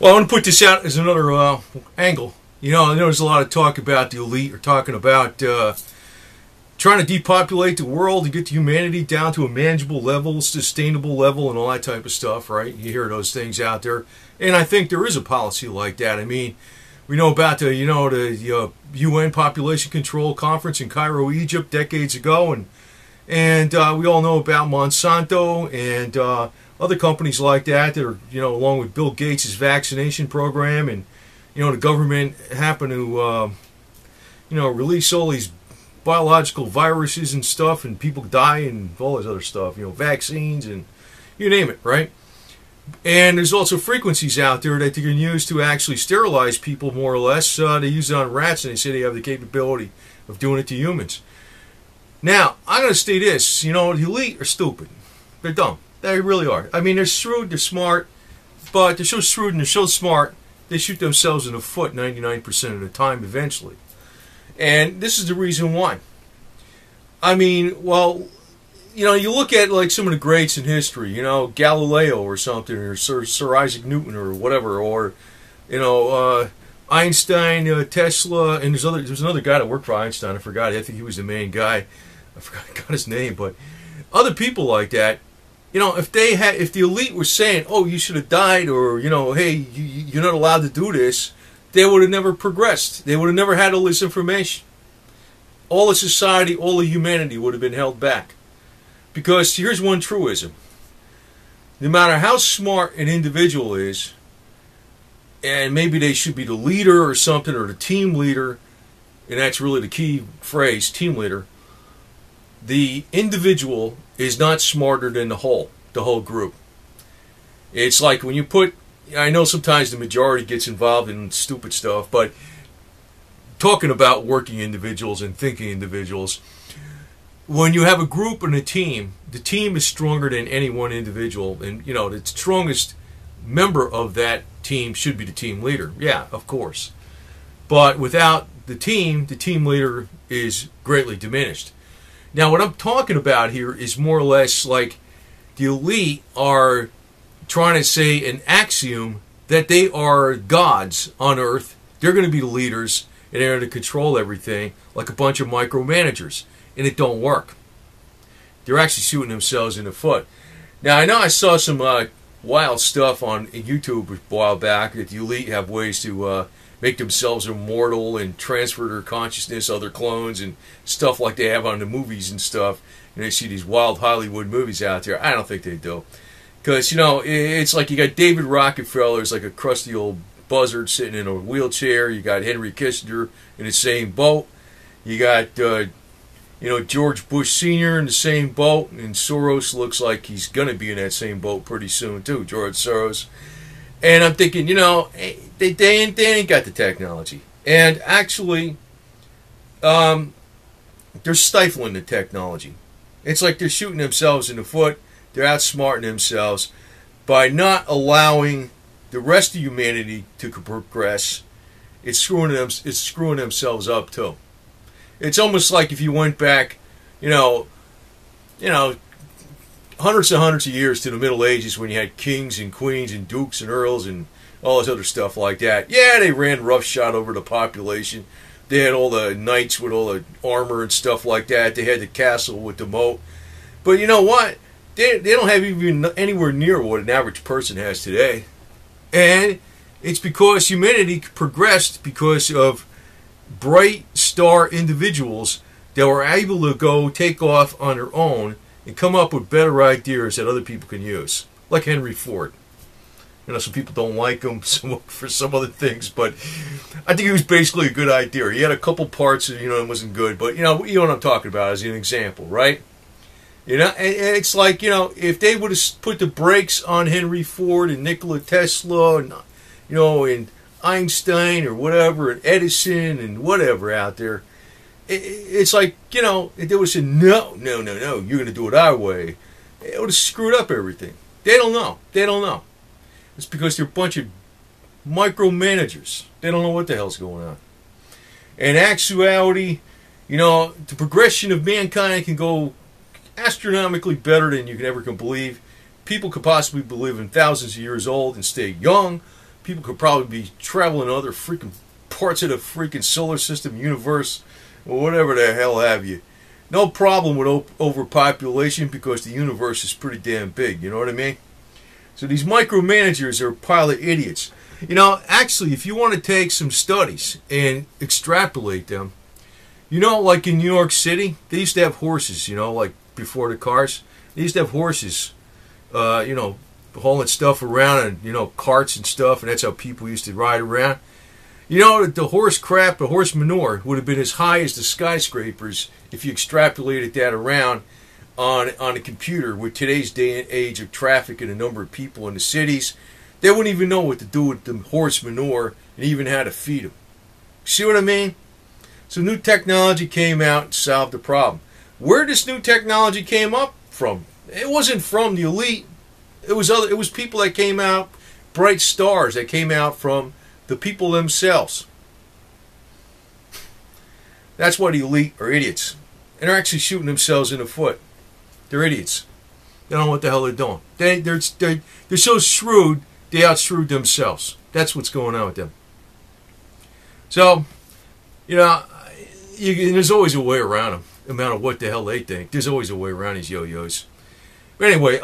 Well, I want to put this out as another angle. You know, there's a lot of talk about the elite, or talking about trying to depopulate the world and get humanity down to a manageable level, sustainable level, and all that type of stuff, right? You hear those things out there. And I think there is a policy like that. I mean, we know about the UN Population Control Conference in Cairo, Egypt, decades ago, and we all know about Monsanto and other companies like that are, along with Bill Gates' vaccination program, and the government happened to release all these biological viruses and stuff, and people die and all this other stuff, vaccines and you name it, right? And there's also frequencies out there that they can use to actually sterilize people, more or less. They use it on rats, and they say they have the capability of doing it to humans. Now, I'm going to say this, the elite are stupid. They're dumb. They really are. I mean, they're shrewd, they're smart, but they're so shrewd and they're so smart, they shoot themselves in the foot 99% of the time eventually. And this is the reason why. I mean, well, you look at like some of the greats in history, Galileo or something, or Sir Isaac Newton or whatever, or Einstein, Tesla, and there's another guy that worked for Einstein. I forgot. I think he was the main guy. I forgot his name, but other people like that. If the elite was saying, "Oh, you should have died," or "Hey, you're not allowed to do this," they would have never progressed. They would have never had all this information. All of society, all of humanity would have been held back. Because here's one truism. No matter how smart an individual is, and maybe they should be the leader or something, or the team leader, and that's really the key phrase, team leader, the individual is not smarter than the whole group. It's like when you put, I know sometimes the majority gets involved in stupid stuff, but talking about working individuals and thinking individuals, when you have a group and a team, the team is stronger than any one individual, and the strongest member of that team should be the team leader. Yeah, of course. But without the team leader is greatly diminished. Now, what I'm talking about here is more or less like the elite are trying to say an axiom that they are gods on earth. They're going to be the leaders, and they're going to control everything like a bunch of micromanagers. And it don't work. They're actually shooting themselves in the foot. Now, I know I saw some wild stuff on YouTube a while back that the elite have ways to make themselves immortal and transfer their consciousness, other clones, and stuff like they have on the movies and stuff. And they see these wild Hollywood movies out there. I don't think they do. Because, it's like you got David Rockefeller, it's like a crusty old buzzard sitting in a wheelchair. You got Henry Kissinger in the same boat. You got George Bush Sr. in the same boat, and Soros looks like he's going to be in that same boat pretty soon too, George Soros. And I'm thinking, they ain't got the technology. And actually, they're stifling the technology. It's like they're shooting themselves in the foot. They're outsmarting themselves by not allowing the rest of humanity to progress. It's screwing themselves up too. It's almost like if you went back, hundreds and hundreds of years to the Middle Ages, when you had kings and queens and dukes and earls and all this other stuff like that. Yeah, they ran roughshod over the population. They had all the knights with all the armor and stuff like that. They had the castle with the moat. But you know what? They don't have even anywhere near what an average person has today. And it's because humanity progressed because of bright star individuals that were able to go take off on their own and come up with better ideas that other people can use, like Henry Ford. Some people don't like him for some other things, but I think he was basically a good idea. He had a couple parts that it wasn't good, but you know what I'm talking about as an example, right? And it's like if they would have put the brakes on Henry Ford and Nikola Tesla and and Einstein or whatever, and Edison and whatever out there, it's like, they would have said, no, you're going to do it our way. It would have screwed up everything. They don't know. It's because they're a bunch of micromanagers. They don't know what the hell's going on. In actuality, the progression of mankind can go astronomically better than you can ever believe. People could possibly live in thousands of years old and stay young. People could probably be traveling to other freaking parts of the freaking solar system, universe, or whatever the hell have you. No problem with overpopulation because the universe is pretty damn big, you know what I mean? So these micromanagers are a pile of idiots. You know, actually, if you want to take some studies and extrapolate them, you know, like in New York City, they used to have horses, you know, like before the cars. They used to have horses, you know, hauling stuff around and, you know, carts and stuff, and that's how people used to ride around. You know, the horse crap, the horse manure would have been as high as the skyscrapers if you extrapolated that around on a computer with today's day and age of traffic and the number of people in the cities. They wouldn't even know what to do with the horse manure and even how to feed them. See what I mean? So new technology came out and solved the problem. Where this new technology came up from? It wasn't from the elite. It was people that came out, bright stars that came out from the people themselves. That's why the elite are idiots. And they're actually shooting themselves in the foot. They're idiots. They don't know what the hell they're doing. They're so shrewd, they outshrewd themselves. That's what's going on with them. So, you know, there's always a way around them. No matter what the hell they think, there's always a way around these yo-yos. But anyway,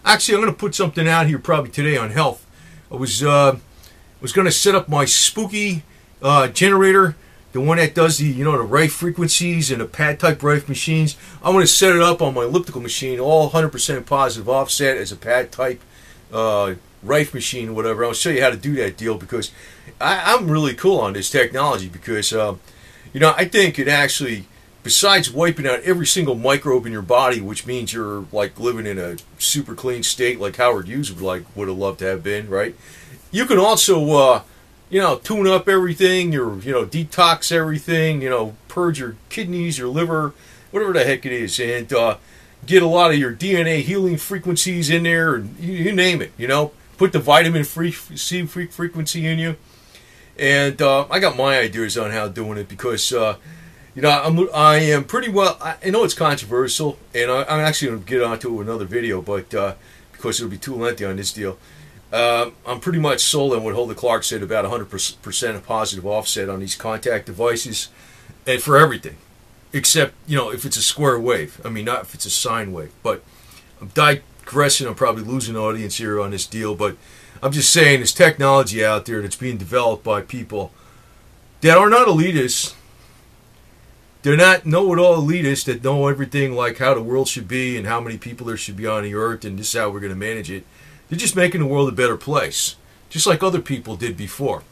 actually, I'm going to put something out here probably today on health. I was going to set up my spooky generator, the one that does the, you know, the Rife frequencies and the pad type Rife machines. I'm going to set it up on my elliptical machine, all 100% positive offset as a pad type Rife machine or whatever. I'll show you how to do that deal because I'm really cool on this technology because, you know, I think it actually, besides wiping out every single microbe in your body, which means you're like living in a super clean state like Howard Hughes would have loved to have been, right? You can also, you know, tune up everything, you know, detox everything, you know, purge your kidneys, your liver, whatever the heck it is, and get a lot of your DNA healing frequencies in there, and you name it, you know. Put the vitamin C frequency in you. And I got my ideas on how doing it because, you know, I am pretty well, I know it's controversial, and I'm actually going to get onto another video, but because it'll be too lengthy on this deal. I'm pretty much sold on what Holder Clark said about 100% of positive offset on these contact devices, and for everything, except, you know, if it's a square wave. I mean, not if it's a sine wave. But I'm digressing. I'm probably losing the audience here on this deal, but I'm just saying there's technology out there that's being developed by people that are not elitists. They're not know-it-all elitists that know everything like how the world should be and how many people there should be on the earth and this is how we're going to manage it. They're just making the world a better place, just like other people did before.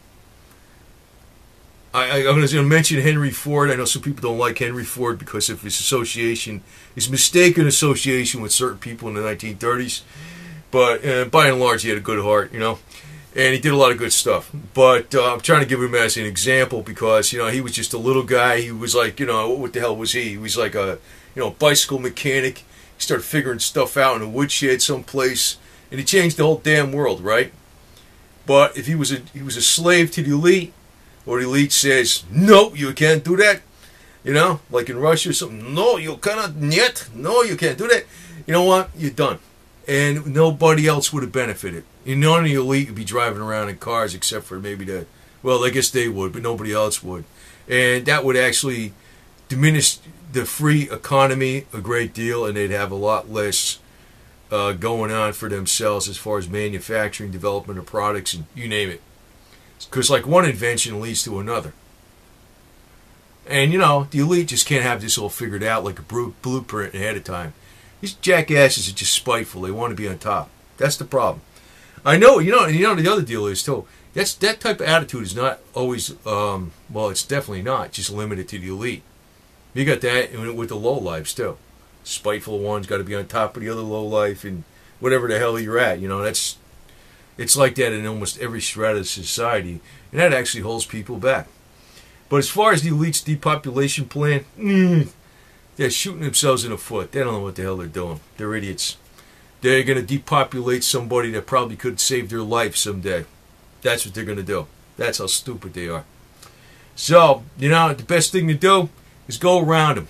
I'm going to mention Henry Ford. I know some people don't like Henry Ford because of his association, his mistaken association with certain people in the 1930s. But by and large, he had a good heart, you know, and he did a lot of good stuff. But I'm trying to give him as an example because, you know, he was just a little guy. He was like, you know, what the hell was he? He was like a, you know, bicycle mechanic. He started figuring stuff out in a woodshed someplace, and he changed the whole damn world, right? But if he was a slave to the elite, or the elite says, no, you can't do that, you know, like in Russia or something, no, you cannot yet, no, you can't do that, you know what, you're done. And nobody else would have benefited. None of the elite would be driving around in cars except for maybe the, well, I guess they would, but nobody else would. And that would actually diminish the free economy a great deal, and they'd have a lot less going on for themselves as far as manufacturing, development of products, and you name it. Because like one invention leads to another. And you know, the elite just can't have this all figured out like a blueprint ahead of time. These jackasses are just spiteful. They want to be on top. That's the problem. I know, you know the other deal is too, that type of attitude is not always, well, it's definitely not just limited to the elite. You got that with the lowlifes too. Spiteful ones got to be on top of the other lowlife and whatever the hell you're at. You know, it's like that in almost every strata of society, and that actually holds people back. But as far as the elite's depopulation plan, they're shooting themselves in the foot. They don't know what the hell they're doing. They're idiots. They're going to depopulate somebody that probably could save their life someday. That's what they're going to do. That's how stupid they are. So, you know, the best thing to do is go around them.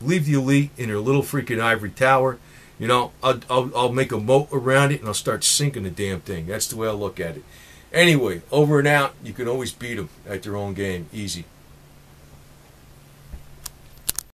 Leave the elite in their little freaking ivory tower You know, I'll make a moat around it and I'll start sinking the damn thing. That's the way I look at it. Anyway, over and out. You can always beat them at their own game. Easy.